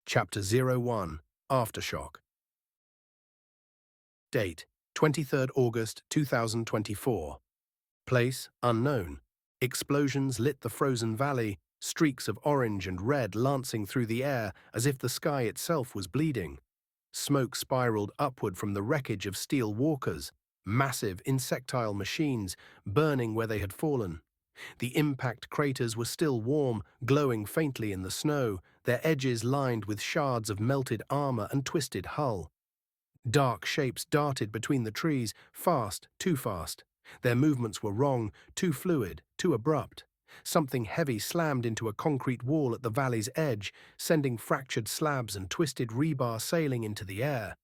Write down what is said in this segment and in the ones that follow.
Chapter 01, Aftershock. Date, 23rd August 2024. Place, unknown. Explosions lit the frozen valley, streaks of orange and red lancing through the air as if the sky itself was bleeding. Smoke spiraled upward from the wreckage of steel walkers, massive insectile machines burning where they had fallen. The impact craters were still warm, glowing faintly in the snow, their edges lined with shards of melted armor and twisted hull. Dark shapes darted between the trees, fast, too fast. Their movements were wrong, too fluid, too abrupt. Something heavy slammed into a concrete wall at the valley's edge, sending fractured slabs and twisted rebar sailing into the air.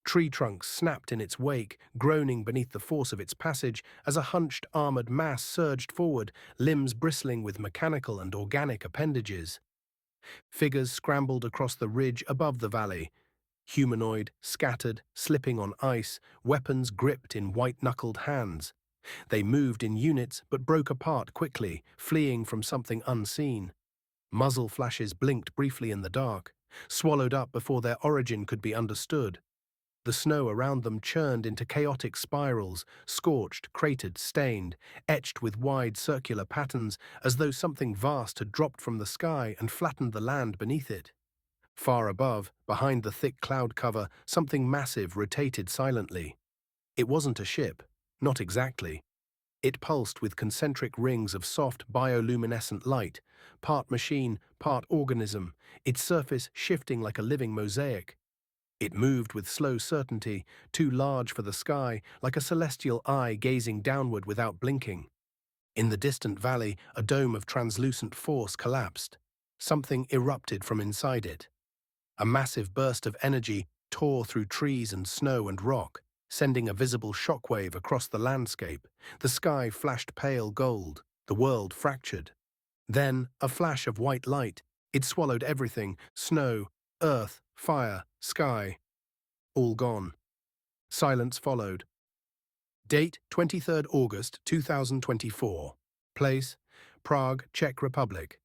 Tree trunks snapped in its wake, groaning beneath the force of its passage as a hunched, armored mass surged forward, limbs bristling with mechanical and organic appendages. Figures scrambled across the ridge above the valley, humanoid, scattered, slipping on ice, weapons gripped in white-knuckled hands. They moved in units but broke apart quickly, fleeing from something unseen. Muzzle flashes blinked briefly in the dark, swallowed up before their origin could be understood. The snow around them churned into chaotic spirals, scorched, cratered, stained, etched with wide circular patterns as though something vast had dropped from the sky and flattened the land beneath it. Far above, behind the thick cloud cover, something massive rotated silently. It wasn't a ship, not exactly. It pulsed with concentric rings of soft bioluminescent light, part machine, part organism, its surface shifting like a living mosaic. It moved with slow certainty, too large for the sky, like a celestial eye gazing downward without blinking. In the distant valley, a dome of translucent force collapsed. Something erupted from inside it. A massive burst of energy tore through trees and snow and rock, sending a visible shockwave across the landscape. The sky flashed pale gold, the world fractured. Then, a flash of white light. It swallowed everything: snow, earth, fire, sky. All gone. Silence followed. Date, 23rd August 2024. Place, Prague, Czech Republic.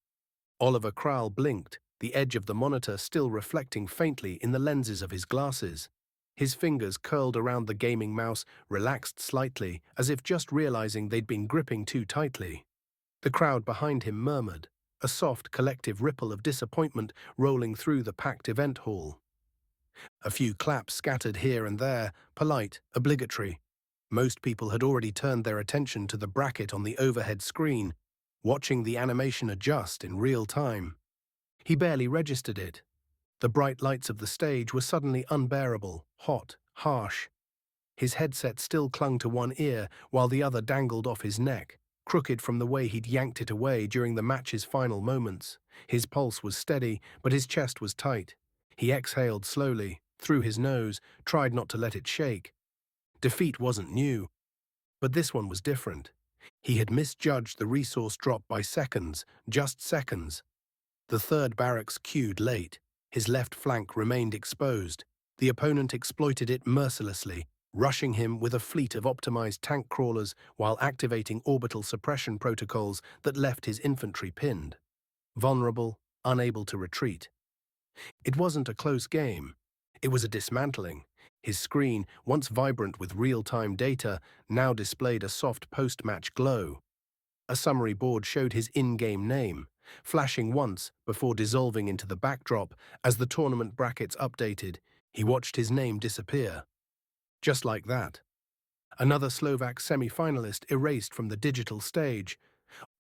Oliver Kral blinked, the edge of the monitor still reflecting faintly in the lenses of his glasses. His fingers curled around the gaming mouse, relaxed slightly, as if just realizing they'd been gripping too tightly. The crowd behind him murmured, a soft, collective ripple of disappointment rolling through the packed event hall. A few claps scattered here and there, polite, obligatory. Most people had already turned their attention to the bracket on the overhead screen, watching the animation adjust in real time. He barely registered it. The bright lights of the stage were suddenly unbearable, hot, harsh. His headset still clung to one ear while the other dangled off his neck, crooked from the way he'd yanked it away during the match's final moments. His pulse was steady, but his chest was tight. He exhaled slowly, through his nose, tried not to let it shake. Defeat wasn't new, but this one was different. He had misjudged the resource drop by seconds, just seconds. The third barracks queued late. His left flank remained exposed. The opponent exploited it mercilessly, rushing him with a fleet of optimized tank crawlers while activating orbital suppression protocols that left his infantry pinned. Vulnerable, unable to retreat. It wasn't a close game. It was a dismantling. His screen, once vibrant with real-time data, now displayed a soft post-match glow. A summary board showed his in-game name, flashing once before dissolving into the backdrop as the tournament brackets updated. He watched his name disappear. Just like that. Another Slovak semi-finalist erased from the digital stage.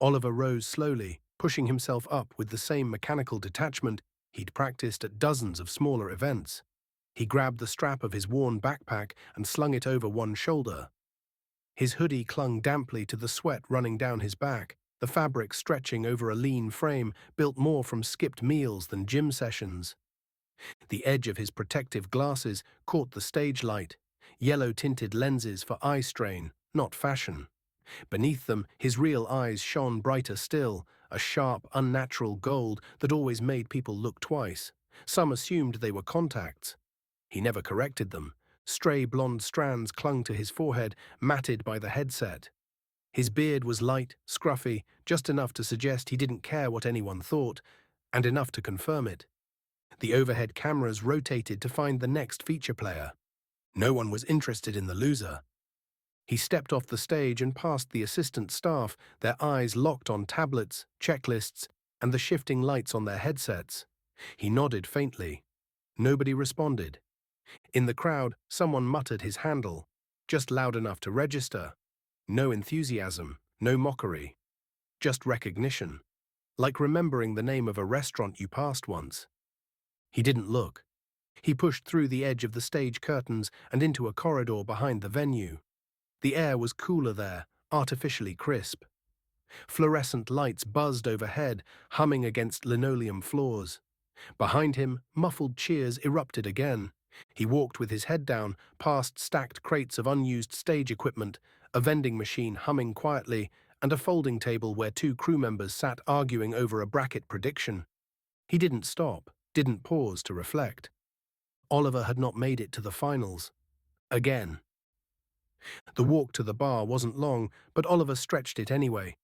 Oliver rose slowly, pushing himself up with the same mechanical detachment he'd practiced at dozens of smaller events. He grabbed the strap of his worn backpack and slung it over one shoulder. His hoodie clung damply to the sweat running down his back, the fabric stretching over a lean frame built more from skipped meals than gym sessions. The edge of his protective glasses caught the stage light, yellow-tinted lenses for eye strain, not fashion. Beneath them, his real eyes shone brighter still, a sharp, unnatural gold that always made people look twice. Some assumed they were contacts. He never corrected them. Stray blonde strands clung to his forehead, matted by the headset. His beard was light, scruffy, just enough to suggest he didn't care what anyone thought, and enough to confirm it. The overhead cameras rotated to find the next feature player. No one was interested in the loser. He stepped off the stage and past the assistant staff, their eyes locked on tablets, checklists, and the shifting lights on their headsets. He nodded faintly. Nobody responded. In the crowd, someone muttered his handle, just loud enough to register. No enthusiasm, no mockery. Just recognition. Like remembering the name of a restaurant you passed once. He didn't look. He pushed through the edge of the stage curtains and into a corridor behind the venue. The air was cooler there, artificially crisp. Fluorescent lights buzzed overhead, humming against linoleum floors. Behind him, muffled cheers erupted again. He walked with his head down, past stacked crates of unused stage equipment, a vending machine humming quietly, and a folding table where two crew members sat arguing over a bracket prediction. He didn't stop, didn't pause to reflect. Oliver had not made it to the finals. Again. The walk to the bar wasn't long, but Oliver stretched it anyway.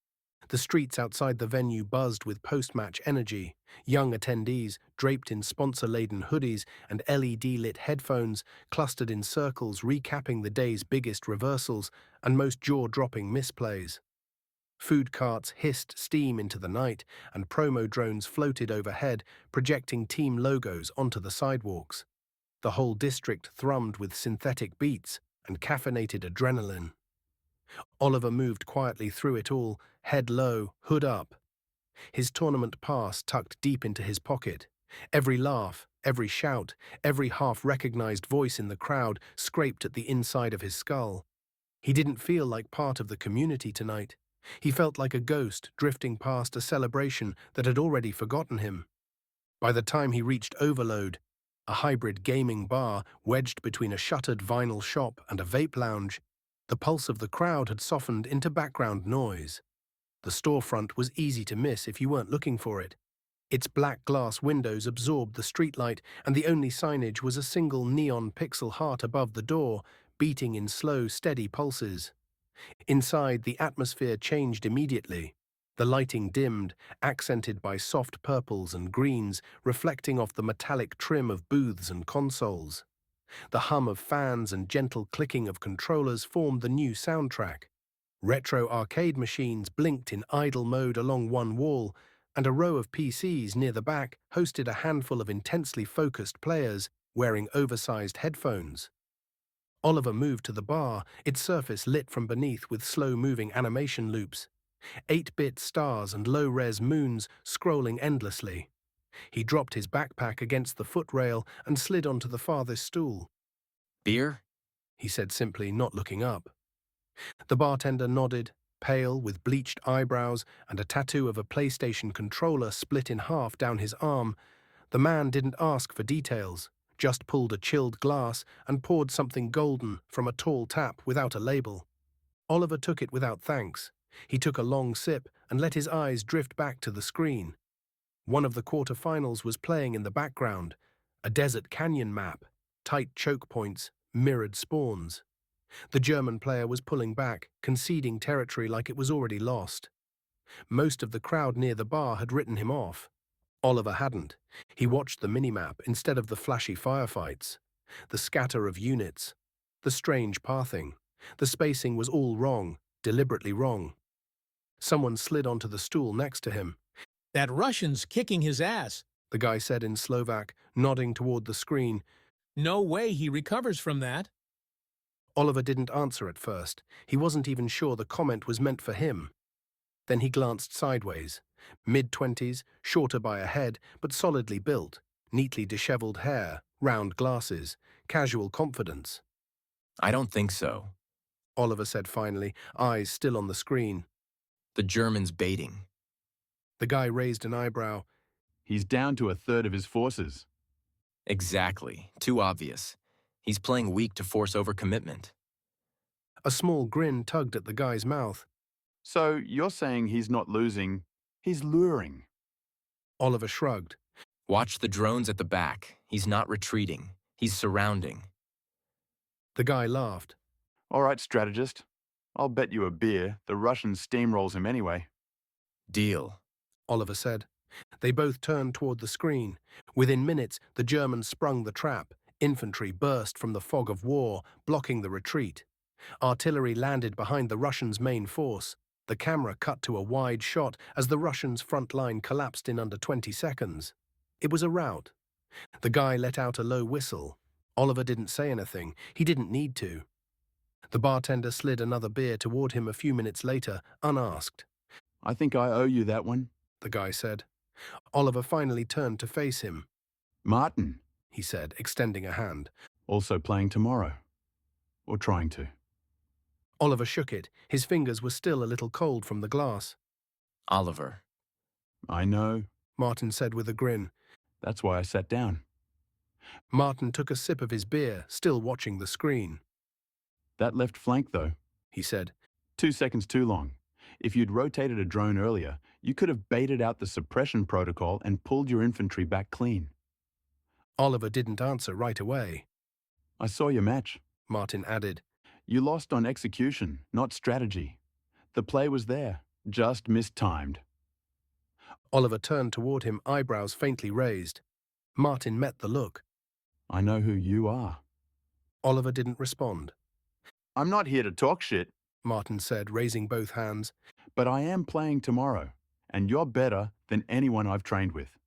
The streets outside the venue buzzed with post-match energy. Young attendees, draped in sponsor-laden hoodies and LED-lit headphones, clustered in circles recapping the day's biggest reversals and most jaw-dropping misplays. Food carts hissed steam into the night, and promo drones floated overhead, projecting team logos onto the sidewalks. The whole district thrummed with synthetic beats and caffeinated adrenaline. Oliver moved quietly through it all, head low, hood up. His tournament pass tucked deep into his pocket. Every laugh, every shout, every half-recognized voice in the crowd scraped at the inside of his skull. He didn't feel like part of the community tonight. He felt like a ghost drifting past a celebration that had already forgotten him. By the time he reached Overload, a hybrid gaming bar wedged between a shuttered vinyl shop and a vape lounge, the pulse of the crowd had softened into background noise. The storefront was easy to miss if you weren't looking for it. Its black glass windows absorbed the streetlight, and the only signage was a single neon pixel heart above the door, beating in slow, steady pulses. Inside, the atmosphere changed immediately. The lighting dimmed, accented by soft purples and greens, reflecting off the metallic trim of booths and consoles. The hum of fans and gentle clicking of controllers formed the new soundtrack. Retro arcade machines blinked in idle mode along one wall, and a row of PCs near the back hosted a handful of intensely focused players wearing oversized headphones. Oliver moved to the bar, its surface lit from beneath with slow-moving animation loops. 8-bit stars and low-res moons scrolling endlessly. He dropped his backpack against the footrail and slid onto the farthest stool. "Beer?" he said simply, not looking up. The bartender nodded, pale, with bleached eyebrows and a tattoo of a PlayStation controller split in half down his arm. The man didn't ask for details, just pulled a chilled glass and poured something golden from a tall tap without a label. Oliver took it without thanks. He took a long sip and let his eyes drift back to the screen. One of the quarterfinals was playing in the background, a desert canyon map, tight choke points, mirrored spawns. The German player was pulling back, conceding territory like it was already lost. Most of the crowd near the bar had written him off. Oliver hadn't. He watched the minimap instead of the flashy firefights. The scatter of units. The strange pathing. The spacing was all wrong, deliberately wrong. Someone slid onto the stool next to him. "That Russian's kicking his ass," the guy said in Slovak, nodding toward the screen. "No way he recovers from that." Oliver didn't answer at first. He wasn't even sure the comment was meant for him. Then he glanced sideways. Mid-20s, shorter by a head, but solidly built, neatly disheveled hair, round glasses, casual confidence. "I don't think so," Oliver said finally, eyes still on the screen. "The German's baiting." The guy raised an eyebrow. "He's down to a third of his forces." "Exactly. Too obvious. He's playing weak to force overcommitment." A small grin tugged at the guy's mouth. "So you're saying he's not losing, he's luring." Oliver shrugged. "Watch the drones at the back. He's not retreating. He's surrounding." The guy laughed. "All right, strategist. I'll bet you a beer the Russian steamrolls him anyway." "Deal." Oliver said. They both turned toward the screen. Within minutes, the Germans sprung the trap. Infantry burst from the fog of war, blocking the retreat. Artillery landed behind the Russians' main force. The camera cut to a wide shot as the Russians' front line collapsed in under 20 seconds. It was a rout. The guy let out a low whistle. Oliver didn't say anything. He didn't need to. The bartender slid another beer toward him a few minutes later, unasked. I think I owe you that one. The guy said. Oliver finally turned to face him. Martin, He said, extending a hand. also playing tomorrow. Or trying to. Oliver shook it. His fingers were still a little cold from the glass. Oliver. I know. Martin said with a grin. That's why I sat down. Martin took a sip of his beer, still watching the screen. That left flank, though. He said. 2 seconds too long. If you'd rotated a drone earlier, you could have baited out the suppression protocol and pulled your infantry back clean. Oliver didn't answer right away. I saw your match. Martin added. You lost on execution, not strategy. The play was there, just mistimed. Oliver turned toward him, eyebrows faintly raised. Martin met the look. I know who you are. Oliver didn't respond. I'm not here to talk shit, Martin said, raising both hands. but I am playing tomorrow, and you're better than anyone I've trained with.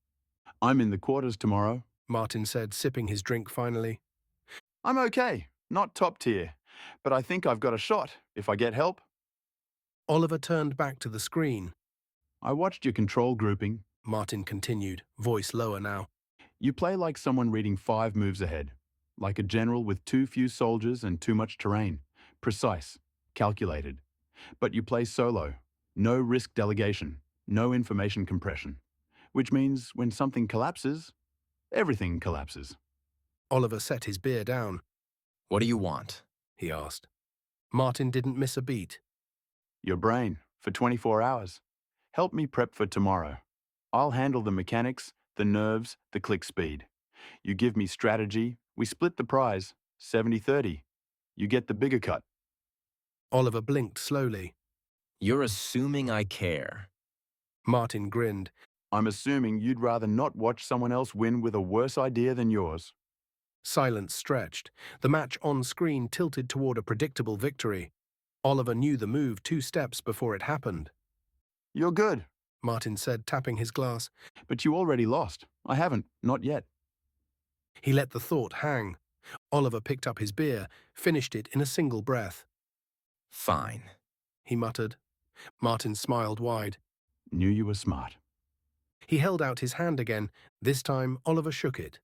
I'm in the quarters tomorrow. Martin said, sipping his drink finally. I'm okay, not top tier, but I think I've got a shot if I get help. Oliver turned back to the screen. I watched your control grouping. Martin continued, voice lower now. You play like someone reading 5 moves ahead, like a general with too few soldiers and too much terrain. Precise, calculated. But you play solo. No risk delegation, no information compression. Which means when something collapses, everything collapses. Oliver set his beer down. What do you want? He asked. Martin didn't miss a beat. Your brain, for 24 hours. Help me prep for tomorrow. I'll handle the mechanics, the nerves, the click speed. You give me strategy, we split the prize, 70-30. You get the bigger cut. Oliver blinked slowly. You're assuming I care. Martin grinned. I'm assuming you'd rather not watch someone else win with a worse idea than yours. Silence stretched. The match on screen tilted toward a predictable victory. Oliver knew the move 2 steps before it happened. You're good, Martin said, tapping his glass. but you already lost. I haven't, not yet. He let the thought hang. Oliver picked up his beer, finished it in a single breath. Fine. He muttered. Martin smiled wide. Knew you were smart. He held out his hand again. This time, Oliver shook it.